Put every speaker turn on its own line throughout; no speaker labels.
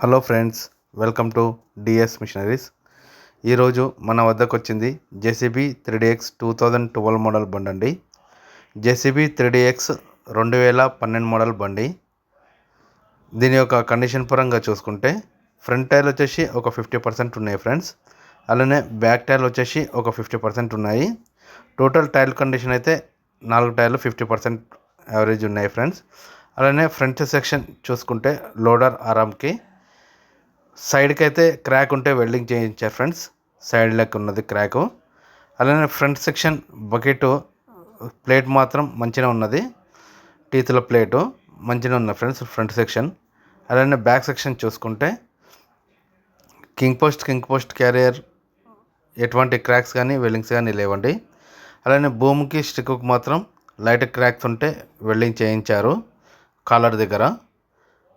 Hello friends, welcome to DS missionaries. ఈరోజు మన వద్దకు వచ్చింది జేసీబీ 3DX 2012 మోడల్ బండి అండి. జేసీబీ 3DX 2012 మోడల్ బండి. దీని యొక్క కండిషన్ పరంగా చూసుకుంటే ఫ్రంట్ టైర్లు వచ్చేసి ఒక 50% ఉన్నాయి ఫ్రెండ్స్. అలానే బ్యాక్ టైర్లు వచ్చేసి ఒక 50% ఉన్నాయి. టోటల్ టైర్ కండిషన్ అయితే 4 టైర్లు 50% యావరేజ్ ఉన్నాయి ఫ్రెండ్స్. అలానే ఫ్రంట్ సెక్షన్ చూసుకుంటే లోడర్ ఆరామ్కి సైడ్కి అయితే క్రాక్ ఉంటే వెల్డింగ్ చేయించారు ఫ్రెండ్స్. సైడ్ లెక్క ఉన్నది క్రాకు. అలానే ఫ్రంట్ సెక్షన్ బకెట్ ప్లేట్ మాత్రం మంచిగా ఉన్నది. టీతుల ప్లేటు మంచిగా ఉన్నది ఫ్రెండ్స్ ఫ్రంట్ సెక్షన్. అలానే బ్యాక్ సెక్షన్ చూసుకుంటే కింగ్ పోస్ట్ క్యారియర్ ఎటువంటి క్రాక్స్ కానీ వెల్డింగ్స్ కానీ లేవండి. అలానే భూమికి స్టిక్కు మాత్రం లైట్ క్రాక్స్ ఉంటే వెల్డింగ్ చేయించారు కాలర్ దగ్గర.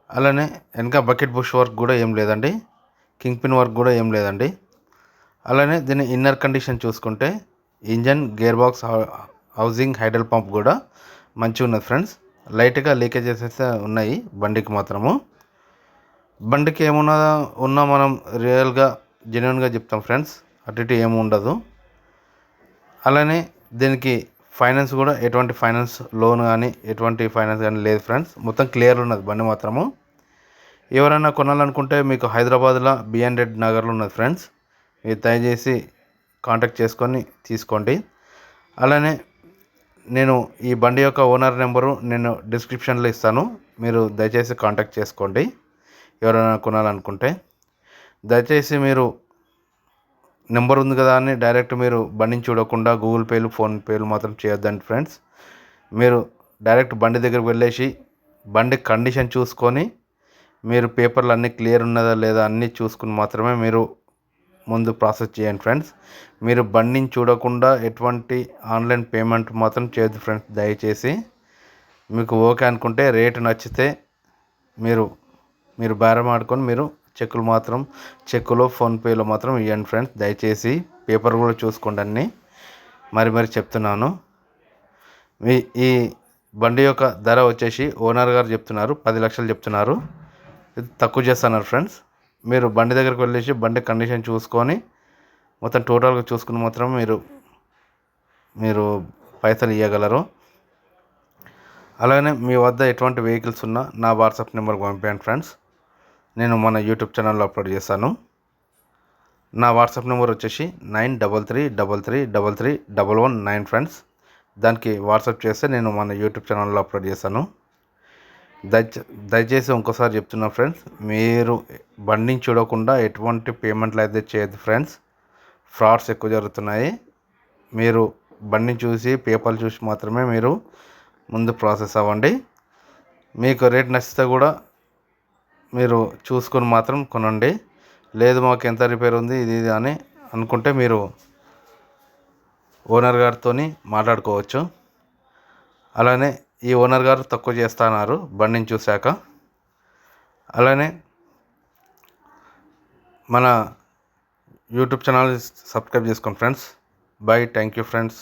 అలానే వెనక బకెట్ బుష్ వర్క్ కూడా ఏం లేదండి. కింగ్ పిన్ వర్క్ కూడా ఏం లేదండి. అలానే దీని ఇన్నర్ కండిషన్ చూసుకుంటే engine, gear box, housing, hydel pump కూడా మంచిగా ఉన్నది ఫ్రెండ్స్. లైట్గా లీకేజెస్ అయితే ఉన్నాయి బండికి మాత్రము. బండికి ఉన్నా మనం రియల్గా జెన్యున్గా చెప్తాం ఫ్రెండ్స్, అటు ఇటు ఏమి ఉండదు. అలానే దీనికి ఫైనాన్స్ కూడా ఎటువంటి ఫైనాన్స్ లోన్ కానీ ఎటువంటి ఫైనాన్స్ కానీ లేదు ఫ్రెండ్స్. మొత్తం క్లియర్ ఉన్నది బండి మాత్రము. ఎవరైనా కొనాలనుకుంటే మీకు హైదరాబాద్లో B&రెడ్డి నగర్లో ఉన్నది ఫ్రెండ్స్. మీరు దయచేసి కాంటాక్ట్ చేసుకొని తీసుకోండి. అలానే నేను ఈ బండి యొక్క ఓనర్ నెంబరు నేను డిస్క్రిప్షన్లో ఇస్తాను. మీరు దయచేసి కాంటాక్ట్ చేసుకోండి ఎవరైనా కొనాలనుకుంటే. దయచేసి మీరు నెంబర్ ఉంది కదా అని డైరెక్ట్ మీరు బండిని చూడకుండా గూగుల్ పేలు, ఫోన్పేలు మాత్రం చేయొద్దండి ఫ్రెండ్స్. మీరు డైరెక్ట్ బండి దగ్గరికి వెళ్ళేసి బండి కండిషన్ చూసుకొని మీరు పేపర్లు అన్నీ క్లియర్ ఉన్నదా లేదా అన్నీ చూసుకుని మాత్రమే మీరు ముందు ప్రాసెస్ చేయండి ఫ్రెండ్స్. మీరు బండిని చూడకుండా ఎటువంటి ఆన్లైన్ పేమెంట్ మాత్రం చేయొద్దు ఫ్రెండ్స్ దయచేసి. మీకు ఓకే అనుకుంటే రేటు నచ్చితే మీరు బేరం ఆడుకొని మీరు చెక్కులో ఫోన్పేలో మాత్రం ఇవ్వండి ఫ్రెండ్స్ దయచేసి. పేపర్ కూడా చూసుకోండి అన్నీ. మరి చెప్తున్నాను. ఈ బండి యొక్క ధర వచ్చేసి ఓనర్ గారు చెప్తున్నారు 10 లక్షలు చెప్తున్నారు. తక్కువ చేస్తున్నారు ఫ్రెండ్స్. మీరు బండి దగ్గరికి వెళ్ళేసి బండి కండిషన్ చూసుకొని మొత్తం టోటల్గా చూసుకుని మాత్రం మీరు పైసలు ఇవ్వగలరు. అలానే మీ వద్ద ఎటువంటి వెహికల్స్ ఉన్నా నా వాట్సాప్ నెంబర్కి పంపించండి ఫ్రెండ్స్. నేను మన యూట్యూబ్ ఛానల్లో అప్లోడ్ చేస్తాను. నా వాట్సాప్ నెంబర్ వచ్చేసి 9333331119 ఫ్రెండ్స్. దానికి వాట్సాప్ చేస్తే నేను మన యూట్యూబ్ ఛానల్లో అప్లోడ్ చేస్తాను. దయచేసి ఇంకోసారి చెప్తున్నా ఫ్రెండ్స్, మీరు బండిని చూడకుండా ఎటువంటి పేమెంట్లు అయితే చేయొద్దు ఫ్రెండ్స్. ఫ్రాడ్స్ ఎక్కువ జరుగుతున్నాయి. మీరు బండిని చూసి పేపర్లు చూసి మాత్రమే మీరు ముందు ప్రాసెస్ అవ్వండి. మీకు రేట్ నచ్చితే కూడా మీరు చూసుకొని మాత్రం కొనండి. లేదు మాకు ఎంత రిపేర్ ఉంది ఇది అని అనుకుంటే మీరు ఓనర్ గారితో మాట్లాడుకోవచ్చు. అలానే ఈ ఓనర్ గారు తక్కువ చేస్తున్నారు బండిని చూశాక. అలానే మన యూట్యూబ్ ఛానల్ సబ్స్క్రైబ్ చేసుకోండి friends. By. Thank you friends.